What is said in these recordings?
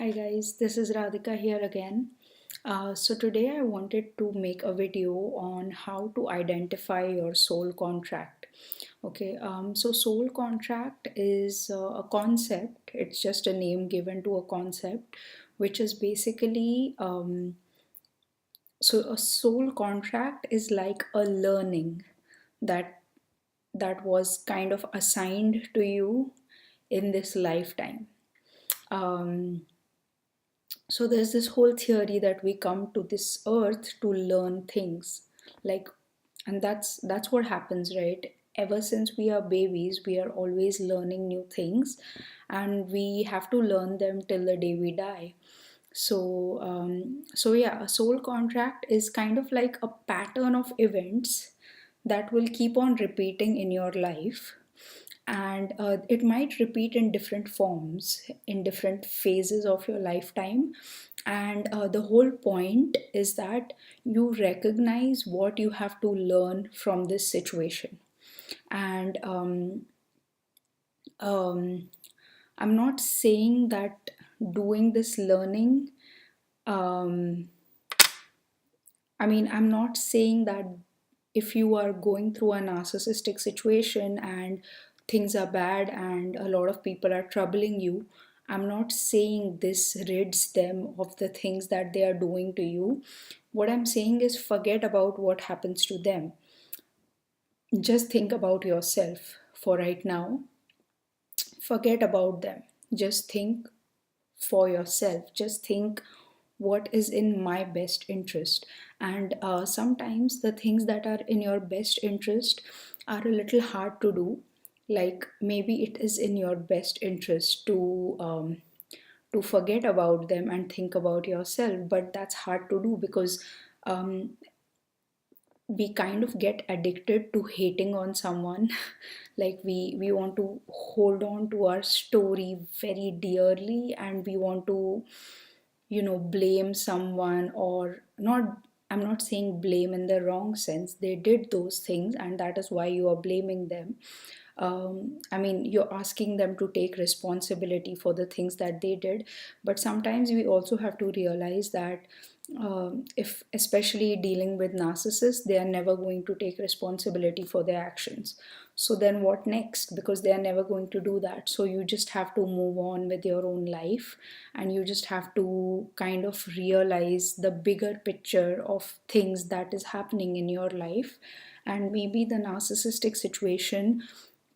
Hi guys, this is Radhika here again. So today I wanted to make a video on how to identify your soul contract. Okay, so soul contract is a concept. It's just a name given to a concept, which is basically so a soul contract is like a learning that that was kind of assigned to you in this lifetime. Um, so there's this whole theory that we come to this earth to learn things, like, and that's what happens, right? Ever since we are babies, we are always learning new things, and we have to learn them till the day we die. So yeah, a soul contract is kind of like a pattern of events that will keep on repeating in your life, and it might repeat in different forms in different phases of your lifetime. And the whole point is that you recognize what you have to learn from this situation. And um, I'm not saying that doing this learning, um, I'm not saying that if you are going through a narcissistic situation and things are bad and a lot of people are troubling you, I'm not saying this rids them of the things that they are doing to you. What I'm saying is forget about what happens to them. Just think about yourself for right now. Forget about them. Just think for yourself. Just think what is in my best interest. And sometimes the things that are in your best interest are a little hard to do. Like maybe it is in your best interest to forget about them and think about yourself, but that's hard to do because um, we kind of get addicted to hating on someone. Like we want to hold on to our story very dearly, and we want to blame someone, or not. I'm not saying blame in the wrong sense. They did those things and that is why you are blaming them. You're asking them to take responsibility for the things that they did, but sometimes we also have to realize that if especially dealing with narcissists, they are never going to take responsibility for their actions. So then what next? Because they are never going to do that, so you just have to move on with your own life, and you just have to kind of realize the bigger picture of things that is happening in your life. And maybe the narcissistic situation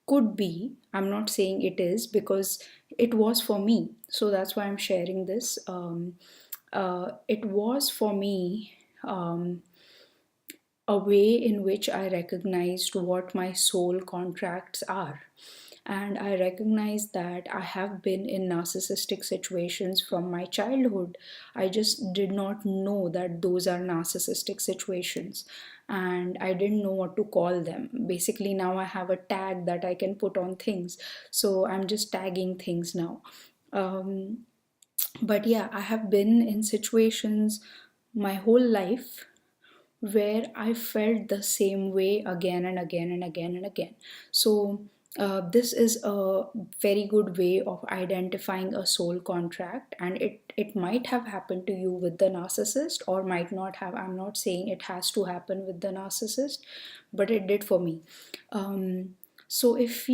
could be, I'm not saying it is, because it was for me, so that's why I'm sharing this. It was for me, a way in which I recognized what my soul contracts are. And I recognized that I have been in narcissistic situations from my childhood. I just did not know that those are narcissistic situations. And I didn't know what to call them. Basically, now I have a tag that I can put on things. So I'm just tagging things now. Um, but yeah, I have been in situations my whole life where I felt the same way again and again and again and again. So, this is a very good way of identifying a soul contract, and it might have happened to you with the narcissist or might not have. I'm not saying it has to happen with the narcissist, but it did for me. So, if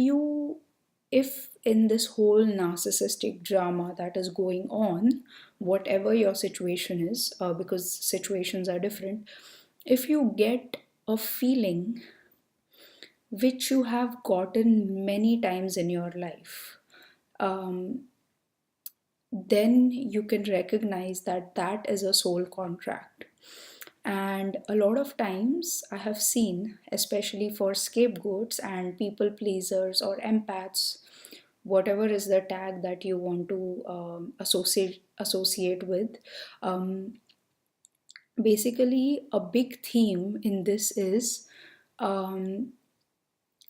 in this whole narcissistic drama that is going on, whatever your situation is, because situations are different, if you get a feeling which you have gotten many times in your life, um, then you can recognize that that is a soul contract. And a lot of times I have seen, especially for scapegoats and people pleasers or empaths, whatever is the tag that you want to associate with, um, basically a big theme in this is, um,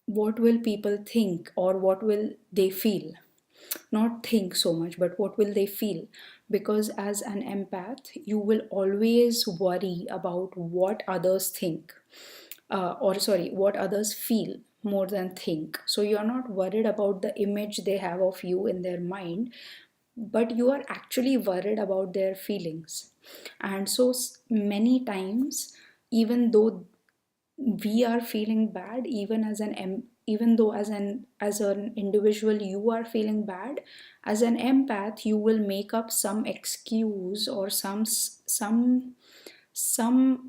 what will people think or what will they feel. Not think so much, but what will they feel. Because as an empath you will always worry about what others think, or sorry, what others feel more than think. So you're not worried about the image they have of you in their mind, but you are actually worried about their feelings. And so many times, even though we are feeling bad, even though as an individual you are feeling bad, as an empath you will make up some excuse or some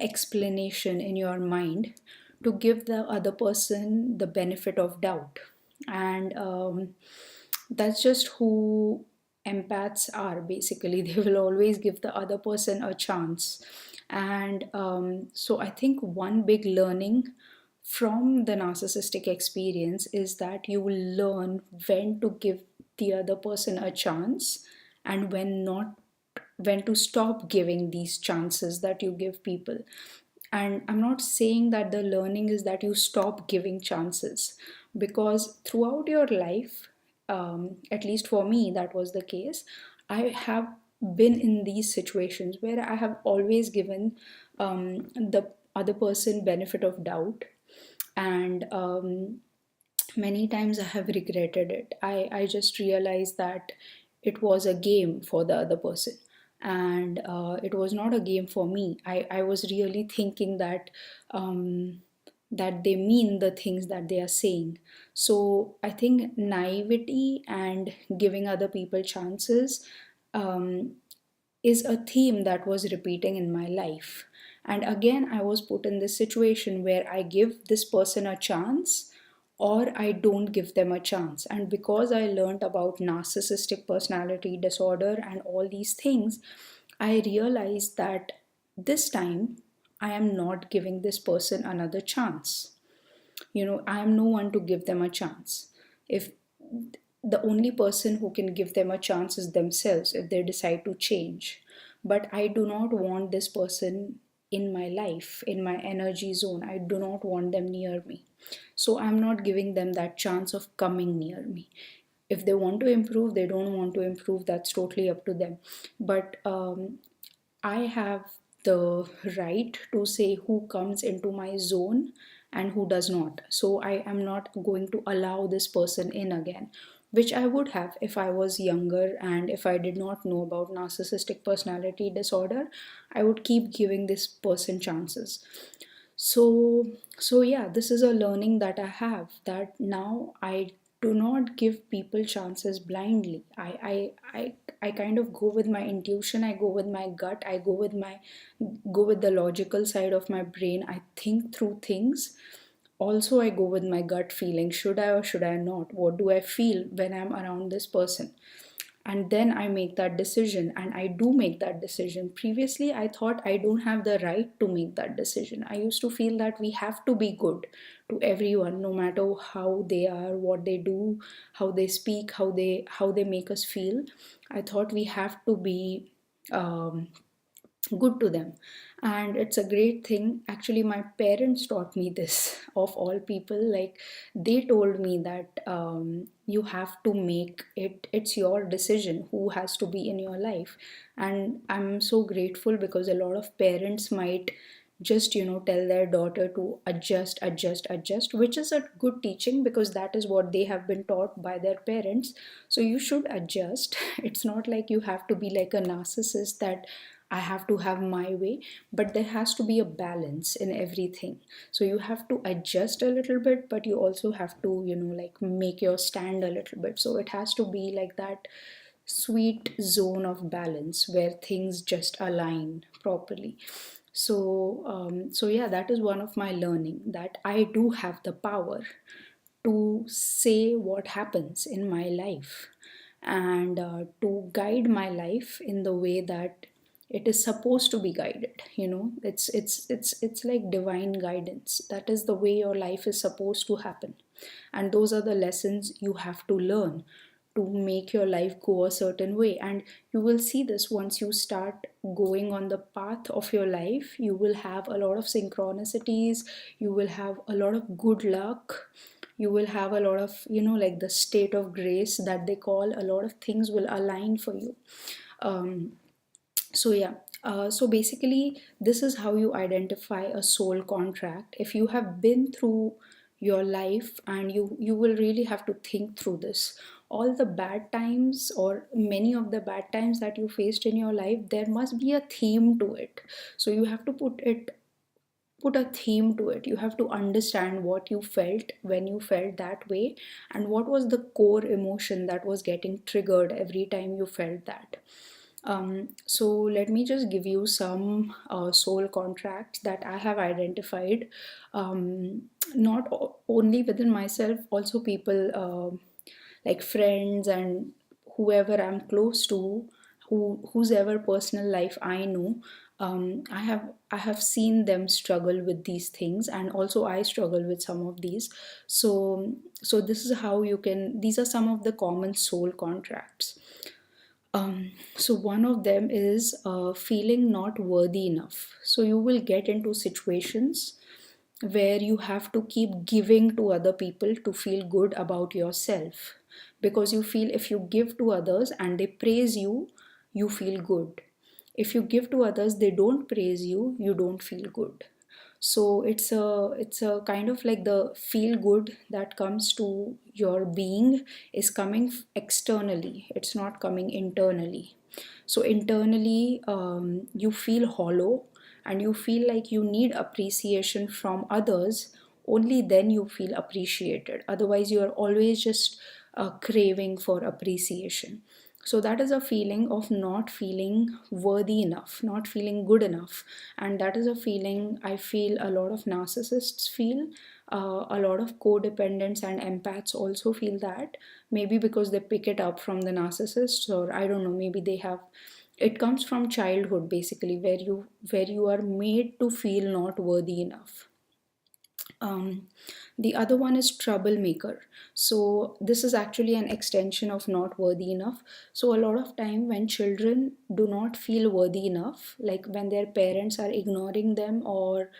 explanation in your mind to give the other person the benefit of doubt. And that's just who empaths are basically. They will always give the other person a chance. And so I think one big learning from the narcissistic experience is that you will learn when to give the other person a chance and when to stop giving these chances that you give people. And I'm not saying that the learning is that you stop giving chances, because throughout your life, at least for me, that was the case. I have been in these situations where I have always given the other person benefit of doubt, and many times I have regretted it. I just realized that it was a game for the other person, and it was not a game for me. I was really thinking that they mean the things that they are saying. So I think naivety and giving other people chances um, is a theme that was repeating in my life. And again, I was put in this situation where I give this person a chance or I don't give them a chance. And because I learned about narcissistic personality disorder and all these things, I realized that this time I am not giving this person another chance. I am no one to give them a chance. If the only person who can give them a chance is themselves, if they decide to change. But I do not want this person in my life, in my energy zone. I do not want them near me. So I'm not giving them that chance of coming near me. If they want to improve, they don't want to improve, that's totally up to them. But I have the right to say who comes into my zone and who does not. So I am not going to allow this person in again, which I would have if I was younger and if I did not know about narcissistic personality disorder. I would keep giving this person chances. So yeah, this is a learning that I have, that now I do not give people chances blindly. I kind of go with my intuition, I go with my gut, I go with the logical side of my brain. I think through things. Also, I go with my gut feeling. Should I or should I not? What do I feel when I'm around this person? And then I make that decision, and I do make that decision. Previously I thought I don't have the right to make that decision. I used to feel that we have to be good to everyone, no matter how they are, what they do, how they speak, how they make us feel. I thought we have to be good to them. And it's a great thing. Actually, my parents taught me this of all people. Like, they told me that you have to make it's your decision who has to be in your life. And I'm so grateful, because a lot of parents might just tell their daughter to adjust, which is a good teaching, because that is what they have been taught by their parents. So you should adjust. It's not like you have to be like a narcissist, that I have to have my way, but there has to be a balance in everything. So you have to adjust a little bit, but you also have to, like, make your stand a little bit. So it has to be like that sweet zone of balance where things just align properly. So yeah, that is one of my learning, that I do have the power to say what happens in my life, and to guide my life in the way that it is supposed to be guided. It's like divine guidance. That is the way your life is supposed to happen, and those are the lessons you have to learn to make your life go a certain way. And you will see this once you start going on the path of your life. You will have a lot of synchronicities, you will have a lot of good luck, you will have a lot of, like the state of grace that they call. A lot of things will align for you. um, so yeah, so basically this is how you identify a soul contract. If you have been through your life, and you will really have to think through this, all the bad times or many of the bad times that you faced in your life, there must be a theme to it. So you have to put a theme to it. You have to understand what you felt when you felt that way, and what was the core emotion that was getting triggered every time you felt that. So let me just give you some soul contracts that I have identified, not only within myself, also people, like friends and whoever I'm close to, whose ever personal life I know. I have seen them struggle with these things, and also I struggle with some of these. So this is how you can. These are some of the common soul contracts. So one of them is feeling not worthy enough. So you will get into situations where you have to keep giving to other people to feel good about yourself, because you feel if you give to others and they praise you, you feel good. If you give to others, they don't praise you, you don't feel good. So it's a kind of like the feel good that comes to your being is coming externally, it's not coming internally. So internally, you feel hollow, and you feel like you need appreciation from others. Only then you feel appreciated, otherwise you are always just craving for appreciation. So that is a feeling of not feeling worthy enough, not feeling good enough. And that is a feeling I feel a lot of narcissists feel. A lot of codependents and empaths also feel that, maybe because they pick it up from the narcissists, or I don't know, maybe they have, it comes from childhood basically, where you are made to feel not worthy enough. The other one is troublemaker. So this is actually an extension of not worthy enough. So a lot of time when children do not feel worthy enough, like when their parents are ignoring them, or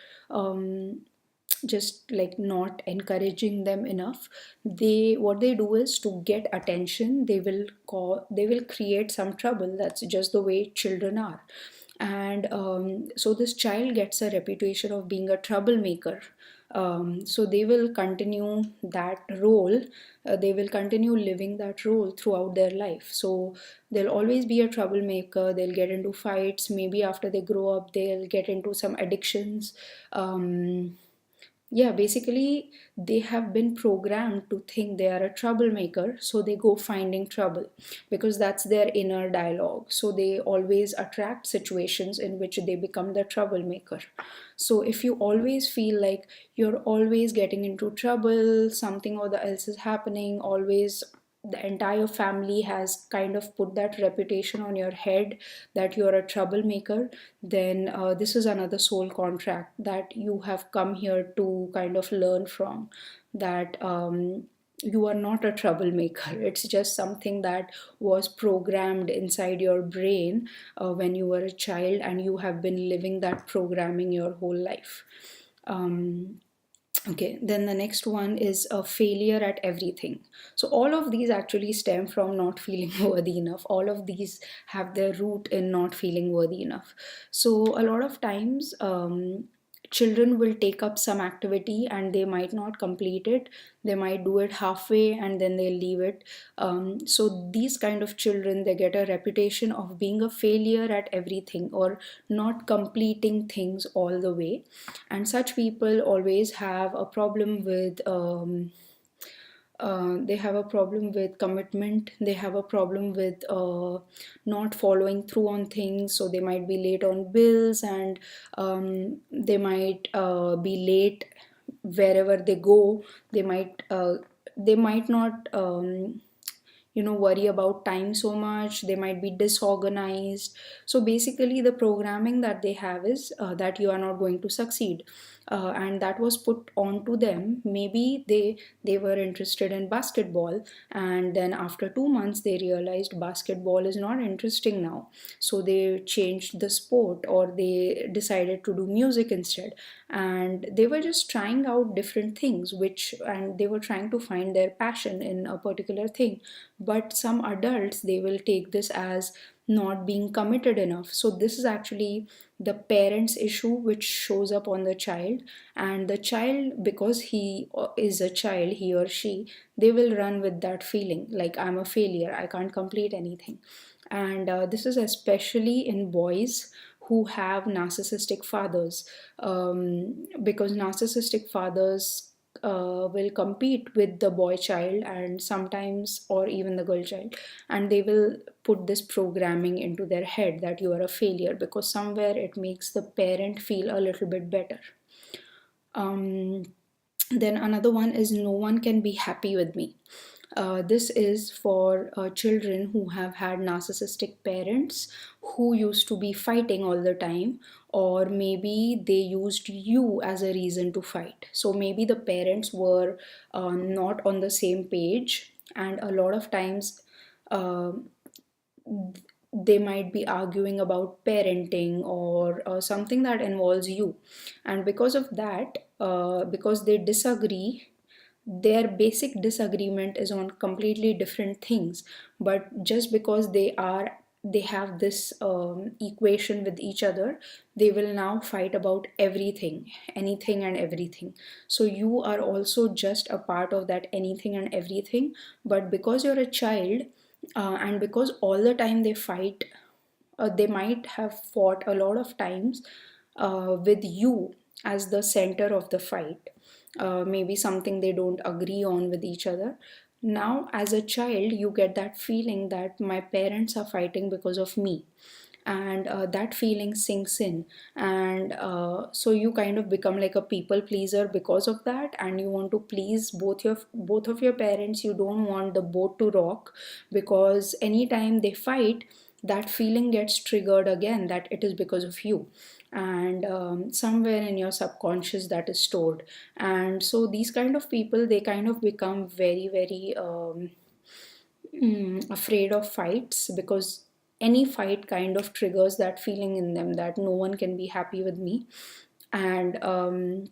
just like not encouraging them enough, they, what they do is, to get attention, they will create some trouble. That's just the way children are. And so this child gets a reputation of being a troublemaker. So they will continue that role. They will continue living that role throughout their life. So they'll always be a troublemaker. They'll get into fights. Maybe after they grow up, they'll get into some addictions. Yeah, basically they have been programmed to think they are a troublemaker, so they go finding trouble, because that's their inner dialogue. So they always attract situations in which they become the troublemaker. So if you always feel like you're always getting into trouble, something or the else is happening always, the entire family has kind of put that reputation on your head that you're a troublemaker, then this is another soul contract that you have come here to kind of learn from. That you are not a troublemaker. It's just something that was programmed inside your brain when you were a child, and you have been living that programming your whole life. Um, Okay, then the next one is a failure at everything. So all of these actually stem from not feeling worthy enough. All of these have their root in not feeling worthy enough. So a lot of times, children will take up some activity and they might not complete it. They might do it halfway and then they'll leave it. So these kind of children, they get a reputation of being a failure at everything, or not completing things all the way. And such people always have a problem with they have a problem with commitment. They have a problem with not following through on things. So they might be late on bills, and they might be late wherever they go. They might not worry about time so much. They might be disorganized. So basically the programming that they have is that you are not going to succeed, and that was put onto them. Maybe they were interested in basketball, and then after 2 months they realized basketball is not interesting now. So they changed the sport, or they decided to do music instead. And they were just trying out different things, and they were trying to find their passion in a particular thing. But some adults, they will take this as not being committed enough. So this is actually the parent's issue which shows up on the child. And the child, because he is a child, he or she, they will run with that feeling like, I'm a failure, I can't complete anything. And this is especially in boys who have narcissistic fathers, because narcissistic fathers will compete with the boy child, and sometimes, or even the girl child, and they will put this programming into their head that you are a failure, because somewhere it makes the parent feel a little bit better. um, then another one is, no one can be happy with me. This is for children who have had narcissistic parents who used to be fighting all the time, or maybe they used you as a reason to fight. So maybe the parents were not on the same page, and a lot of times uh, they might be arguing about parenting, or something that involves you. And because of that, because they disagree, their basic disagreement is on completely different things, but just because they have this equation with each other, they will now fight about everything, anything and everything. So you are also just a part of that anything and everything. But because you're a child, and because all the time they fight, they might have fought a lot of times with you as the center of the fight, maybe something they don't agree on with each other. Now, as a child, you get that feeling that my parents are fighting because of me, and that feeling sinks in. And so you kind of become like a people pleaser because of that, and you want to please both of your parents. You don't want the boat to rock, because anytime they fight, that feeling gets triggered again, that it is because of you. And somewhere in your subconscious that is stored. And so these kind of people, they kind of become very, very afraid of fights, because any fight kind of triggers that feeling in them that no one can be happy with me. And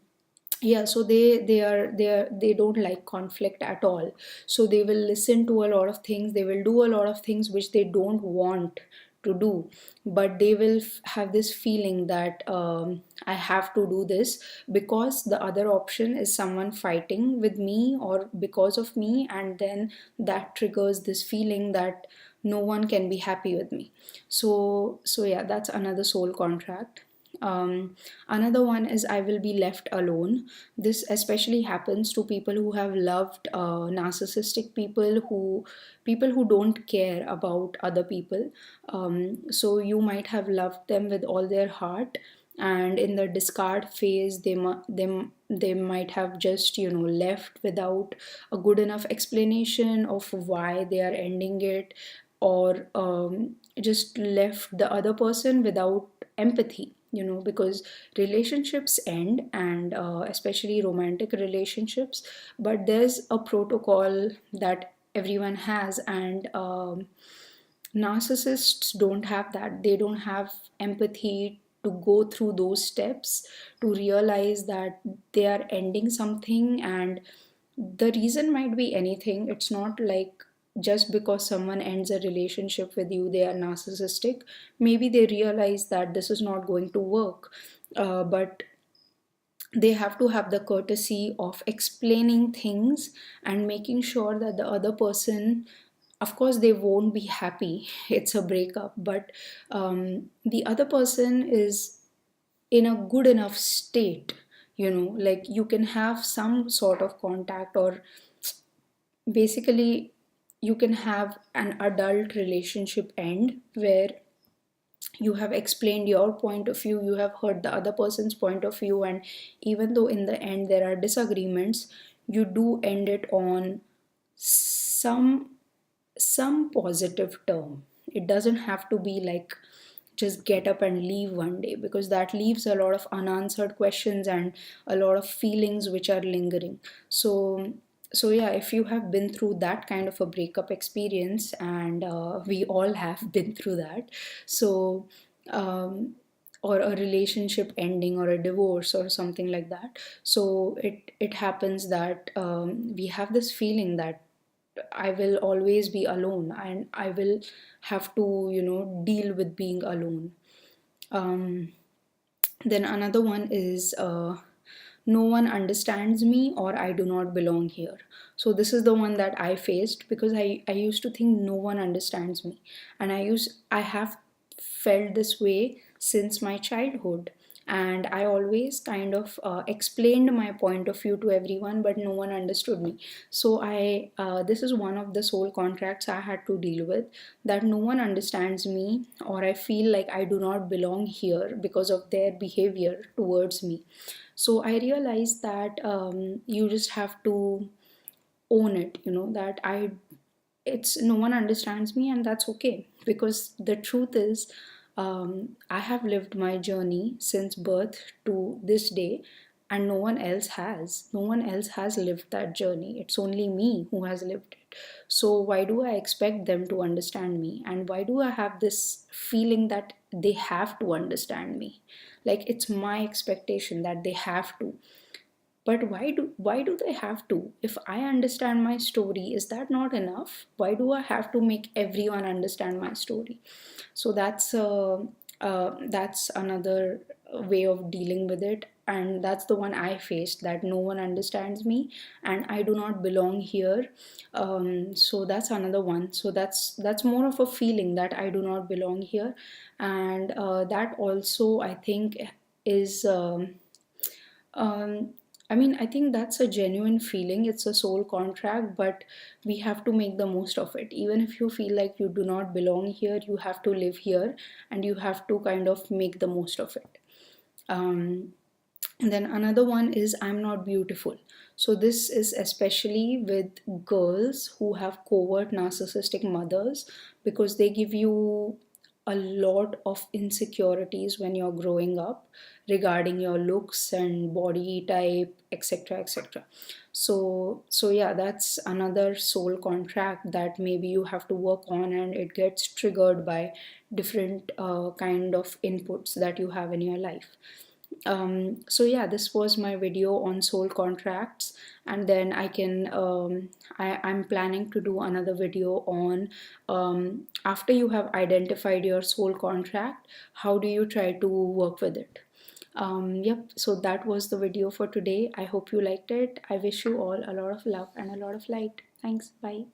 yeah, so they don't like conflict at all. So they will listen to a lot of things, they will do a lot of things which they don't want to do, but they will have this feeling that I have to do this, because the other option is someone fighting with me or because of me, and then that triggers this feeling that no one can be happy with me. So yeah, that's another soul contract. Another one is, I will be left alone. This especially happens to people who have loved narcissistic people, who don't care about other people. So you might have loved them with all their heart, and in the discard phase, they might have just, left without a good enough explanation of why they are ending it, or just left the other person without empathy, because relationships end, and especially romantic relationships, but there's a protocol that everyone has. And narcissists don't have that. They don't have empathy to go through those steps, to realize that they are ending something. And the reason might be anything. It's not like just because someone ends a relationship with you, they are narcissistic. Maybe they realize that this is not going to work, but they have to have the courtesy of explaining things and making sure that the other person, of course they won't be happy, it's a breakup, but the other person is in a good enough state, like you can have some sort of contact, or basically you can have an adult relationship end where you have explained your point of view, you have heard the other person's point of view, and even though in the end there are disagreements, you do end it on some some positive term. It doesn't have to be like just get up and leave one day, because that leaves a lot of unanswered questions and a lot of feelings which are lingering. So yeah, if you have been through that kind of a breakup experience, and we all have been through that, so um, or a relationship ending or a divorce or something like that, so it happens that we have this feeling that I will always be alone and I will have to, deal with being alone. Um, then another one is no one understands me or I do not belong here. So this is the one that I faced because I used to think no one understands me. And I have felt this way since my childhood. And I always kind of explained my point of view to everyone, but no one understood me. So this is one of the soul contracts I had to deal with, that no one understands me or I feel like I do not belong here because of their behavior towards me. So I realized that you just have to own it, that it's no one understands me, and that's okay, because the truth is, I have lived my journey since birth to this day, and no one else has lived that journey. It's only me who has lived it. So why do I expect them to understand me, and why do I have this feeling that they have to understand me? Like, it's my expectation that they have to. But why do they have to? If I understand my story, is that not enough? Why do I have to make everyone understand my story? So that's another way of dealing with it, and that's the one I faced, that no one understands me and I do not belong here. So that's another one. So that's more of a feeling that I do not belong here. And that also, I think, is um, I mean, I think that's a genuine feeling. It's a soul contract, but we have to make the most of it. Even if you feel like you do not belong here, you have to live here and you have to kind of make the most of it. Um, and then another one is I'm not beautiful. So this is especially with girls who have covert narcissistic mothers, because they give you a lot of insecurities when you're growing up regarding your looks and body type, etc., etc. So yeah, that's another soul contract that maybe you have to work on, and it gets triggered by different kind of inputs that you have in your life. So yeah, this was my video on soul contracts, and then I'm planning to do another video on, after you have identified your soul contract, how do you try to work with it. Yep, so that was the video for today. I hope you liked it. I wish you all a lot of love and a lot of light. Thanks. Bye.